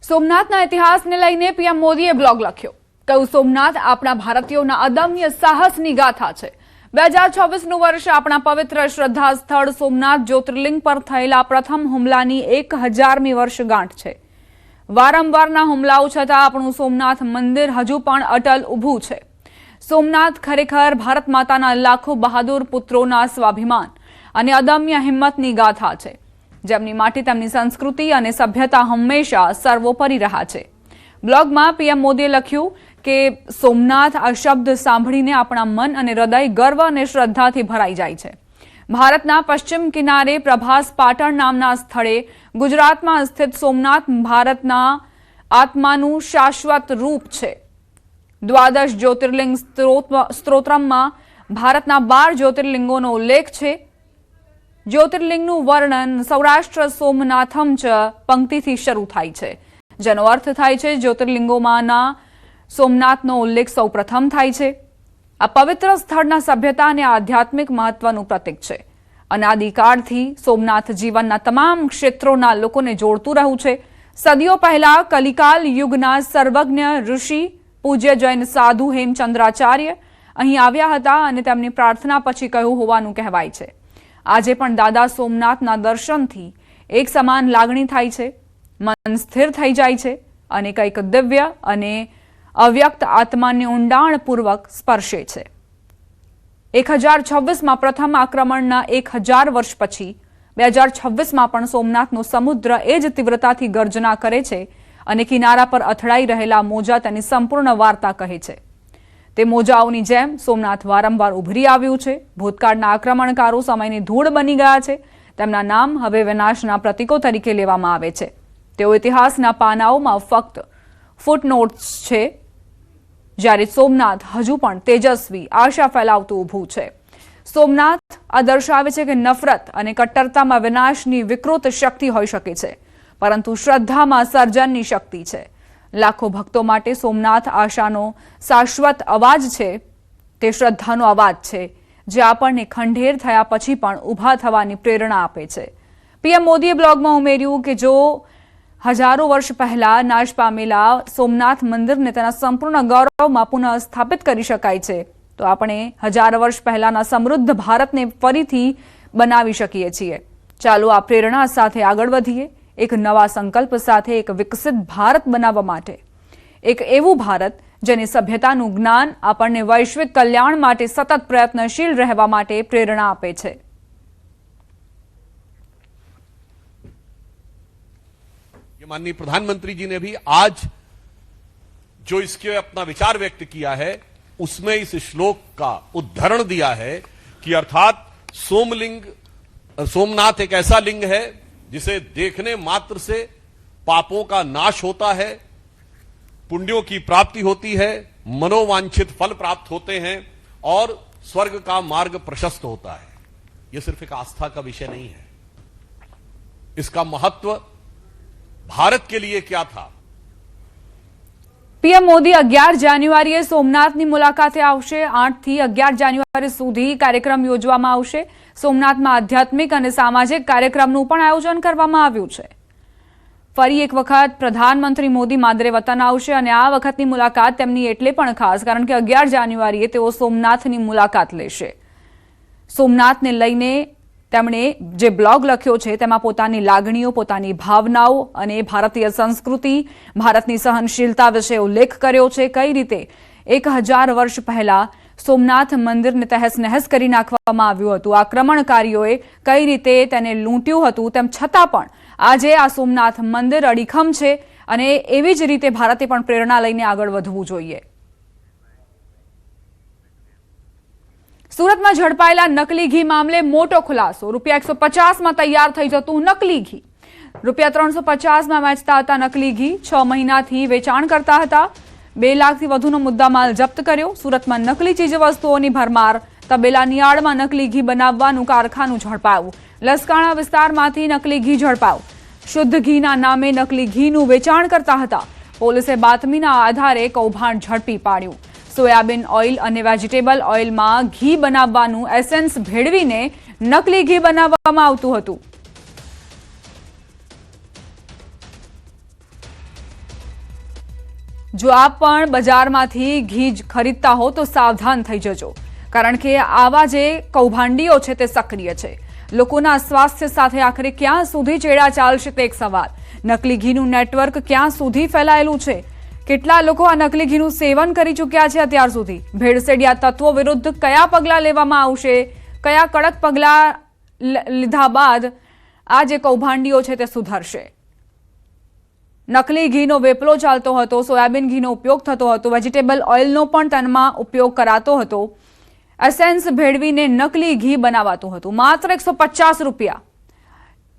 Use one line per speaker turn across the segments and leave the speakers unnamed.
સોમનાથના ઇતિહાસને લઈને પીએમ મોદીએ બ્લોગ લખ્યો. કહ્યું, સોમનાથ આપણા ભારતીયોના અદમ્ય સાહસની ગાથા છે. 2024નું વર્ષ આપણા પવિત્ર શ્રદ્ધા સ્થળ સોમનાથ જ્યોતિર્લિંગ પર થયેલા પ્રથમ હુમલાની 1000મી વર્ષગાંઠ છે. વારંવારના હુમલાઓ છતાં આપણું સોમનાથ મંદિર હજુ પણ અટલ ઊભું છે. સોમનાથ ખરેખર ભારત માતાના લાખો બહાદુર પુત્રોના સ્વાભિમાન અને અદમ્ય હિંમતની ગાથા છે, જેમની માટે તેમની સંસ્કૃતિ અને સભ્યતા હંમેશા સર્વોપરી રહ્યા છે. બ્લોગમાં પીએમ મોદીએ લખ્યું કે સોમનાથ આ શબ્દ સાંભળીને આપણા મન અને હૃદય ગર્વ અને શ્રદ્ધાથી ભરાઈ જાય છે. ભારતના પશ્ચિમ કિનારે પ્રભાસ પાટણ નામના સ્થળે ગુજરાતમાં સ્થિત સોમનાથ ભારતના આત્માનું શાશ્વત રૂપ છે. દ્વાદશ જ્યોતિર્લિંગ સ્ત્રોત્રમાં ભારતના 12 જ્યોતિર્લિંગોનો ઉલ્લેખ છે. જ્યોતિર્લિંગનું વર્ણન સૌરાષ્ટ્ર સોમનાથમ ચ પંક્તિથી શરૂ થાય છે, જેનો અર્થ થાય છે જ્યોતિર્લિંગોમાંના સોમનાથનો ઉલ્લેખ સૌપ્રથમ થાય છે. આ પવિત્ર સ્થળના સભ્યતા અને આધ્યાત્મિક મહત્વનું પ્રતીક છે. અનાદિકાળથી સોમનાથ જીવનના તમામ ક્ષેત્રોના લોકોને જોડતું રહ્યું છે. સદીઓ પહેલા કલિકાલ યુગના સર્વજ્ઞ ઋષિ પૂજ્ય જૈન સાધુ હેમચંદ્રાચાર્ય અહીં આવ્યા હતા અને તેમની પ્રાર્થના પછી કહ્યું હોવાનું કહેવાય છે. આજે પણ દાદા સોમનાથના દર્શનથી એક સમાન લાગણી થાય છે. મન સ્થિર થઈ જાય છે અને કંઈક દિવ્ય અને અવ્યક્ત આત્માને ઊંડાણપૂર્વક સ્પર્શે છે. 1026માં પ્રથમ આક્રમણના 1000 વર્ષ પછી 2026માં પણ સોમનાથનો સમુદ્ર એ જ તીવ્રતાથી ગર્જના કરે છે અને કિનારા પર અથડાઈ રહેલા મોજા તેની સંપૂર્ણ વાર્તા કહે છે. તે મોજાઓની જેમ સોમનાથ વારંવાર ઉભરી આવ્યું છે. ભૂતકાળના આક્રમણકારો સમયની ધૂળ બની ગયા છે. તેમના નામ હવે વિનાશના પ્રતીકો તરીકે લેવામાં આવે છે. તેઓ ઇતિહાસના પાનાઓમાં ફક્ત ફૂટનોટ્સ છે, જ્યારે સોમનાથ હજુ પણ તેજસ્વી આશા ફેલાવતું ઊભું છે. સોમનાથ આ દર્શાવે છે કે નફરત અને કટ્ટરતામાં વિનાશની વિકૃત શક્તિ હોઈ શકે છે, પરંતુ શ્રદ્ધામાં સર્જનની શક્તિ છે. લાખો ભક્તો માટે સોમનાથ આશાનો શાશ્વત અવાજ છે. તે શ્રદ્ધાનો અવાજ છે જે આપણને ખંડેર થયા પછી પણ ઊભા થવાની પ્રેરણા આપે છે. પીએમ મોદીએ બ્લોગમાં ઉમેર્યું કે જો હજારો વર્ષ પહેલા નાશ પામેલા સોમનાથ મંદિરને તેના સંપૂર્ણ ગૌરવમાં પુનઃ સ્થાપિત કરી શકાય છે, તો આપણે 1000 વર્ષ પહેલાના સમૃદ્ધ ભારતને ફરીથી બનાવી શકીએ છીએ. ચાલો આ પ્રેરણા સાથે આગળ વધીએ, એક નવા સંકલ્પ સાથે, એક વિકસિત ભારત બનાવવા માટે. એક એવું ભારત જેની સભ્યતાનું જ્ઞાન આપણને વૈશ્વિક કલ્યાણ માટે સતત પ્રયત્નશીલ રહેવા માટે પ્રેરણા આપે છે.
माननीय प्रधानमंत्री जी ने भी आज जो इसके अपना विचार व्यक्त किया है उसमें इस श्लोक का उद्धरण दिया है कि अर्थात सोमनाथ एक ऐसा लिंग है जिसे देखने मात्र से पापों का नाश होता है, पुण्यों की प्राप्ति होती है, मनोवांछित फल प्राप्त होते हैं और स्वर्ग का मार्ग प्रशस्त होता है. यह सिर्फ एक आस्था का विषय नहीं है. इसका महत्व भारत के लिए क्या था.
પીએમ મોદી 11 જાન્યુઆરીએ સોમનાથની મુલાકાતે આવશે. 8 થી 11 જાન્યુઆરી સુધી કાર્યક્રમ યોજવામાં આવશે. સોમનાથમાં આધ્યાત્મિક અને સામાજિક કાર્યક્રમનું પણ આયોજન કરવામાં આવ્યું છે. ફરી એક વખત પ્રધાનમંત્રી મોદી માદરે વતન આવશે અને આ વખતની મુલાકાત તેમની એટલે પણ ખાસ કારણ કે 11 જાન્યુઆરીએ તેઓ સોમનાથની મુલાકાત લેશે. સોમનાથને લઈને તેમણે જે બ્લોગ લખ્યો છે તેમાં પોતાની લાગણીઓ, પોતાની ભાવનાઓ અને ભારતીય સંસ્કૃતિ, ભારતની સહનશીલતા વિશે ઉલ્લેખ કર્યો છે. કઈ રીતે 1000 વર્ષ પહેલા સોમનાથ મંદિરને તહેસ નહેસ કરી નાખવામાં આવ્યું હતું, આક્રમણકારીઓએ કઈ રીતે તેને લૂંટ્યું હતું, તેમ છતાં પણ આજે આ સોમનાથ મંદિર અડીખમ છે અને એવી જ રીતે ભારતે પણ પ્રેરણા લઈને આગળ વધવું જોઈએ. સુરતમાં ઝડપાયેલા નકલી ઘી મામલે મોટો ખુલાસો. ₹150માં તૈયાર થઈ જતું નકલી ઘી. ₹350માં વેચતા હતા નકલી ઘી. 6 મહિનાથી વેચાણ કરતા હતા. 2 લાખથી વધુનો મુદ્દામાલ જપ્ત કર્યો. સુરતમાં નકલી ચીજવસ્તુઓની ભરમાર. તબેલાની આડમાં નકલી ઘી બનાવવાનું કારખાનું ઝડપાયું. લસકાણા વિસ્તારમાંથી નકલી ઘી ઝડપાયું. શુદ્ધ ઘીના નામે નકલી ઘીનું વેચાણ કરતા હતા. પોલીસે બાતમીના આધારે કૌભાંડ ઝડપી પાડ્યું. સોયાબીન ઓઇલ અને વેજીટેબલ ઓઇલમાં ઘી બનાવવાનું એસેન્સ ભેળવીને નકલી ઘી બનાવવામાં આવતું હતું. જો આપ પણ બજારમાંથી ઘી ખરીદતા હો તો સાવધાન થઈ જજો, કારણ કે આવા જે કૌભાંડીઓ છે તે સક્રિય છે. લોકોના સ્વાસ્થ્ય સાથે આખરે ક્યાં સુધી ચેડા ચાલશે તે એક સવાલ. નકલી ઘીનું નેટવર્ક ક્યાં સુધી ફેલાયેલું છે? કેટલા લોકો આ નકલી ઘીનું સેવન કરી ચૂક્યા છે અત્યાર સુધી? ભેળસેળિયા તત્વો વિરુદ્ધ કયા પગલાં લેવામાં આવશે? કયા કડક પગલાં લીધા બાદ આ જે કૌભાંડીઓ છે તે સુધરશે? નકલી ઘીનો વેપલો ચાલતો હતો, સોયાબીન ઘીનો ઉપયોગ થતો હતો, વેજીટેબલ ઓઇલનો પણ તેમાં ઉપયોગ કરાતો હતો, એસેન્સ ભેળવીને નકલી ઘી બનાવાતું હતું. માત્ર 150 રૂપિયા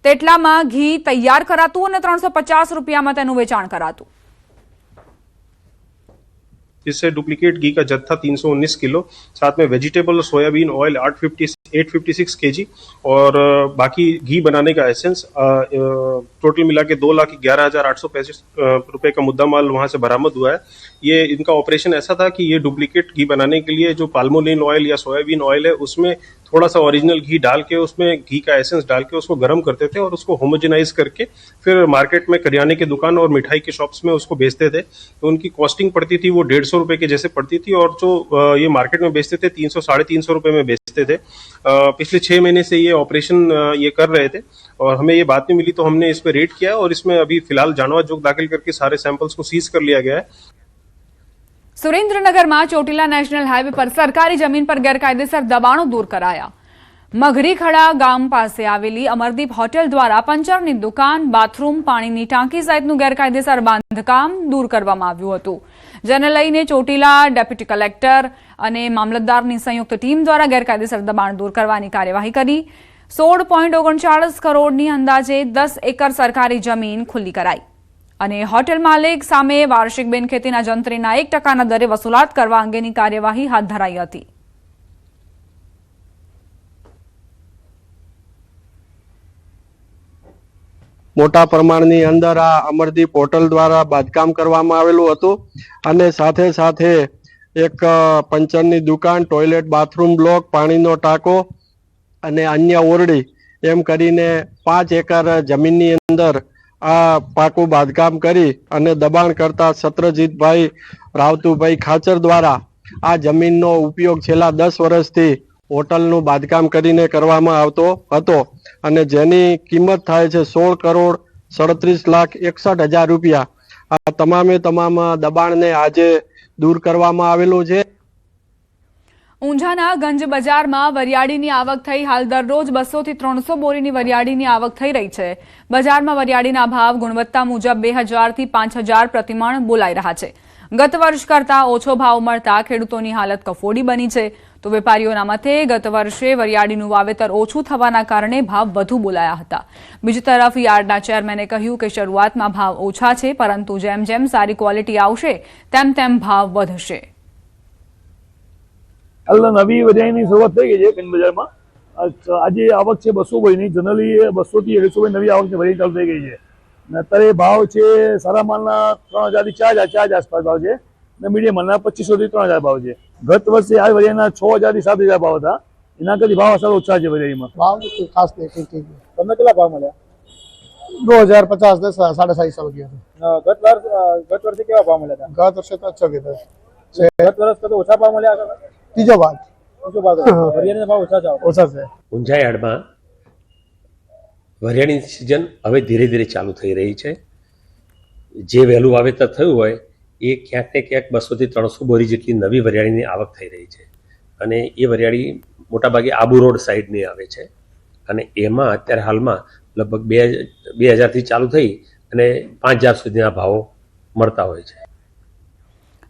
તેટલામાં ઘી તૈયાર કરાતું અને 350 રૂપિયામાં તેનું वेचाण કરાતું.
इससे डुप्लीकेट घी का जत्था 319 किलो, साथ में वेजिटेबल और सोयाबीन ऑयल 856 केजी और बाकी घी बनाने का एसेंस टोटल मिला के 2,11,865 रुपए का मुद्दा माल वहां से बरामद हुआ है. ये इनका ऑपरेशन ऐसा था कि ये डुप्लीकेट घी बनाने के लिए जो पाल्मोलिन ऑयल या सोयाबीन ऑयल है उसमें थोड़ा सा ओरिजिनल घी डाल के उसमें घी का एसेंस डाल के उसको गर्म करते थे और उसको होमोजेनाइज करके फिर मार्केट में करियाने की दुकान और मिठाई के शॉप्स में उसको बेचते थे. तो उनकी कॉस्टिंग पड़ती थी वो 150 रुपए के जैसे पड़ती थी और जो ये मार्केट में बेचते थे 300-350 रुपए में बेचते थे. पिछले 6 महीने से ये ऑपरेशन ये कर रहे थे और हमें ये बात नहीं मिली तो हमने इस पर रेड किया और इसमें अभी फिलहाल जानवा जोग दाखिल करके सारे सैंपल्स को सीज कर लिया गया है.
સુરેન્દ્રનગરમાં ચોટીલા નેશનલ હાઈવે પર સરકારી જમીન પર ગેરકાયદેસર દબાણો દૂર કરાયા. મઘરીખડા ગામ પાસે આવેલી અમરદીપ હોટેલ દ્વારા પંચરની દુકાન, બાથરૂમ, પાણીની ટાંકી સહિતનું ગેરકાયદેસર બાંધકામ દૂર કરવામાં આવ્યું હતું. જેને લઈને ચોટીલા ડેપ્યુટી કલેક્ટર અને મામલતદારની સંયુક્ત ટીમ દ્વારા ગેરકાયદેસર દબાણ દૂર કરવાની કાર્યવાહી કરી. 16.39 કરોડની અંદાજે 10 એકર સરકારી જમીન ખુલ્લી કરાઈ અને હોટેલ માલિક સામે વાર્ષિક બિનખેતીના જંત્રીના 1% દરે વસૂલાત કરવા અંગેની કાર્યવાહી હાથ ધરાઈ હતી.
મોટા પ્રમાણની અંદર આ અમરદીપ હોટલ દ્વારા બાંધકામ કરવામાં આવેલું હતું અને સાથે સાથે એક પંચરની દુકાન, ટોયલેટ, બાથરૂમ બ્લોક, પાણીનો ટાંકો અને અન્ય ઓરડી એમ કરીને 5 એકર જમીનની અંદર આ પાકું બાંધકામ કરી અને દબાણ કરતા સત્રજીતભાઈ રાવતુભાઈ ખાચર દ્વારા આ જમીનનો ઉપયોગ છેલ્લા 10 વર્ષથી હોટલનું બાંધકામ કરીને કરવામાં આવતો હતો અને જેની કિંમત થાય છે 16,37,61,000 રૂપિયા. આ તમામે તમામ દબાણને આજે દૂર કરવામાં આવેલું છે.
ઊંઝાના ગંજ બજારમાં વરિયાળીની આવક થઈ. હાલ દરરોજ 200 થી 300 બોરીની વરિયાળીની આવક થઈ રહી છે. બજારમાં વરિયાળીના ભાવ ગુણવત્તા મુજબ 2,000 થી 5,000 પ્રતિમણ બોલાઈ રહ્યા છે. ગત વર્ષ કરતા ઓછો ભાવ મળતા ખેડૂતોની હાલત કફોડી બની છે. તો વેપારીઓના મતે ગત વર્ષે વરિયાળીનું વાવેતર ઓછું થવાના કારણે ભાવ વધુ બોલાયા હતા. બીજી તરફ યાર્ડના ચેરમેને કહ્યું કે શરૂઆતમાં ભાવ ઓછા છે, પરંતુ જેમ જેમ સારી ક્વોલિટી આવશે તેમ તેમ ભાવ વધશે.
હાલ નવી વરિયાળીની શરૂઆત થઈ ગઈ છે ગંજ બજારમાં. આજે આવક છે 200 બોરીની. જનરલી 200 થી 150 બોરી નવી આવક વરિયાળી ચાલુ થઈ ગઈ છે. અત્યારે ભાવ છે સારા માલના 3,000 થી 4,000 આસપાસ ભાવ છે અને મીડિયમ માલના 2,500 થી 3,000 ભાવ છે. ગત વર્ષે આ વરિયાળીના 6,000 થી 7,000 ભાવ હતા. એના કરતી ભાવ સારા ઓછા છે વરિયાળીમાં.
ભાવ ખાસ નહીં, ઠીક.
તમને કેટલા ભાવ મળ્યા?
2,050 ને 4,500 રૂપિયા.
ગત વર્ષે કેવા ભાવ મળ્યા હતા?
ગત વર્ષે તો 6 કીધા.
ગત વર્ષ કરતા ઓછા ભાવ મળ્યા?
ત્રીજો ભાગ
વરિયાળીના ભાવ ઓછા છે.
ઊંઝા યાર્ડમાં વરિયાળીની સિઝન હવે ધીરે ધીરે ચાલુ થઈ રહી છે. જે વહેલું વાવેતર થયું હોય એ ક્યાંક ને ક્યાંક 200 થી 300 બોરી જેટલી નવી વરિયાળીની આવક થઈ રહી છે અને એ વરિયાળી મોટાભાગે આબુ રોડ સાઈડની આવે છે અને એમાં અત્યારે હાલમાં લગભગ 2,000 થી ચાલુ થઈ અને 5,000 સુધીના ભાવો મળતા હોય છે.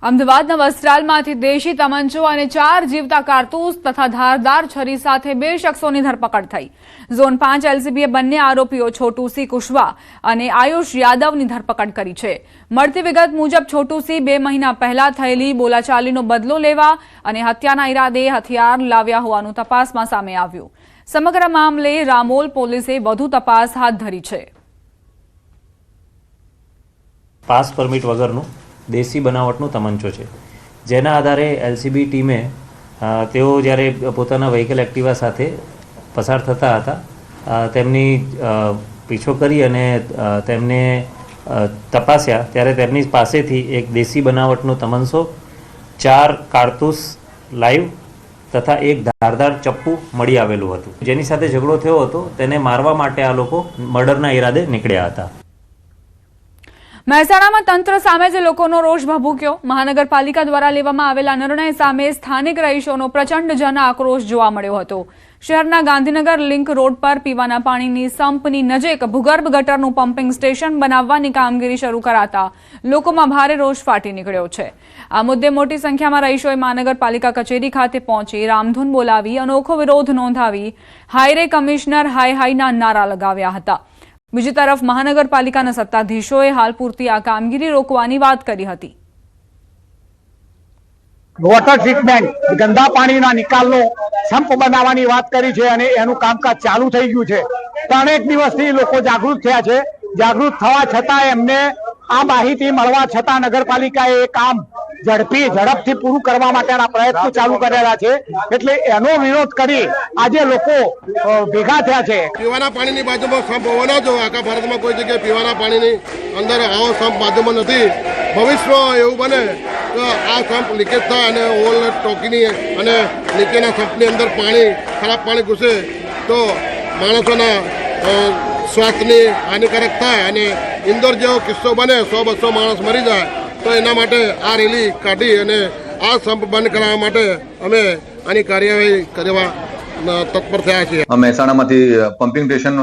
અમદાવાદના વસ્ત્રાલમાંથી દેશી તમંચો અને 4 જીવતા કારતૂસ તથા ધારદાર છરી સાથે 2 શખ્સોની ધરપકડ થઈ. ઝોન 5 એલસીબીએ બંને આરોપીઓ છોટુસિંહ કુશવા અને આયુષ યાદવની ધરપકડ કરી છે. મળતી વિગત મુજબ છોટુસિંહ 2 મહિના પહેલા થયેલી બોલાચાલીનો બદલો લેવા અને હત્યાના ઈરાદે હથિયાર લાવ્યા હોવાનું તપાસમાં સામે આવ્યું. સમગ્ર મામલે રામોલ પોલીસે વધુ તપાસ હાથ ધરી છે.
પાસ પરમિટ વગરનું દેશી બનાવટનું તમંચો છે, જેના આધારે એલસીબી ટીમે તેઓ જ્યારે પોતાના વ્હીકલ એક્ટિવા સાથે પસાર થતા હતા તેમની પીછો કરી અને તેમને તપાસ્યા ત્યારે તેમની પાસેથી એક દેશી બનાવટનો તમંચો, 4 કારતૂસ લાઈવ તથા એક ધારદાર ચપ્પુ મળી આવેલું હતું. જેની સાથે ઝઘડો થયો હતો તેને મારવા માટે આ લોકો મર્ડરના ઈરાદે નીકળ્યા હતા.
મહેસાણામાં તંત્ર સામે જે લોકોનો રોષ ભભૂક્યો. મહાનગરપાલિકા દ્વારા લેવામાં આવેલા નિર્ણય સામે સ્થાનિક રહીશોનો પ્રચંડ જન આક્રોશ જોવા મળ્યો હતો. શહેરના ગાંધીનગર લિંક રોડ પર પીવાના પાણીની સંપની નજીક ભૂગર્ભ ગટરનું પમ્પિંગ સ્ટેશન બનાવવાની કામગીરી શરૂ કરાતા લોકોમાં ભારે રોષ ફાટી નીકળ્યો છે. આ મુદ્દે મોટી સંખ્યામાં રહીશોએ મહાનગરપાલિકા કચેરી ખાતે પહોંચી રામધૂન બોલાવી અનોખો વિરોધ નોંધાવી હાઈરે કમિશનર હાય હાયના નારા લગાવ્યા હતા. બીજી તરફ મહાનગરપાલિકાના સત્તાધીશોએ હાલ પૂરતી આ કામગીરી રોકવાની વાત કરી હતી.
વોટર ટ્રીટમેન્ટ ગંદા પાણીના નિકાલનો સંપ બનાવવાની વાત કરી છે અને એનું કામકાજ ચાલુ થઈ ગયું છે. 3 દિવસથી લોકો જાગૃત થયા છે. જાગૃત થવા છતાં એમને આ માહિતી મળવા છતાં નગરપાલિકાએ એ કામ ઝડપથી પૂરું કરવા માટેના પ્રયત્નો ચાલુ કરેલા છે. એટલે એનો વિરોધ કરી આજે લોકો ભેગા થયા છે.
પીવાના પાણીની બાજુમાં સંપ હોવાના જો આખા ભારતમાં કોઈ જગ્યાએ પીવાના પાણીની અંદર આવો સંપ બાજુમાં નથી. ભવિષ્યમાં એવું બને તો આ સંપ લીકેજ થાય અને ઓલ ટોકીની અને નીચેના સંપની અંદર પાણી ખરાબ પાણી ઘૂસે તો માણસોના સ્વાસ્થ્યની હાનિકારક થાય અને ઇન્દોર જેવો કિસ્સો બને 100-200 માણસ મરી જાય. તો એના માટે આ રેલી કાઢી અને આ સંપ બંધ કરાવવા માટે અમે આની કાર્યવાહી કરવા તત્પર થયા છીએ.
મહેસાણામાંથી પમ્પિંગ સ્ટેશન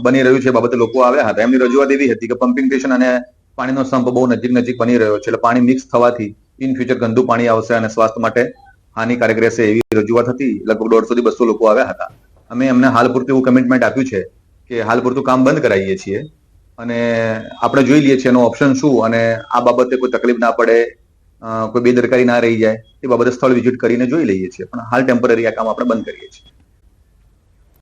બની રહ્યું છે બાબતે લોકો આવ્યા હતા. એમની રજૂઆત એવી હતી કે પમ્પિંગ સ્ટેશન અને પાણીનો સંપ બહુ નજીક બની રહ્યો છે, એટલે પાણી મિક્સ થવાથી ઇન ફ્યુચર ગંદુ પાણી આવશે અને સ્વાસ્થ્ય માટે હાનિકારક રહેશે એવી રજૂઆત હતી. લગભગ 150-200 લોકો આવ્યા હતા. અમે એમને હાલ પૂરતું એવું કમિટમેન્ટ આપ્યું છે કે હાલ પૂરતું કામ બંધ કરાવીએ છીએ અને આપણે જોઈ લઈએ છીએ એનો ઓપ્શન શું અને આ બાબતે કોઈ તકલીફ ના પડે, કોઈ બેદરકારી ના રહી જાય એ બાબતે સ્થળ વિઝિટ કરીને જોઈ લઈએ છીએ. પણ હાલ ટેમ્પરરી આ કામ આપણે બંધ કરીએ છીએ.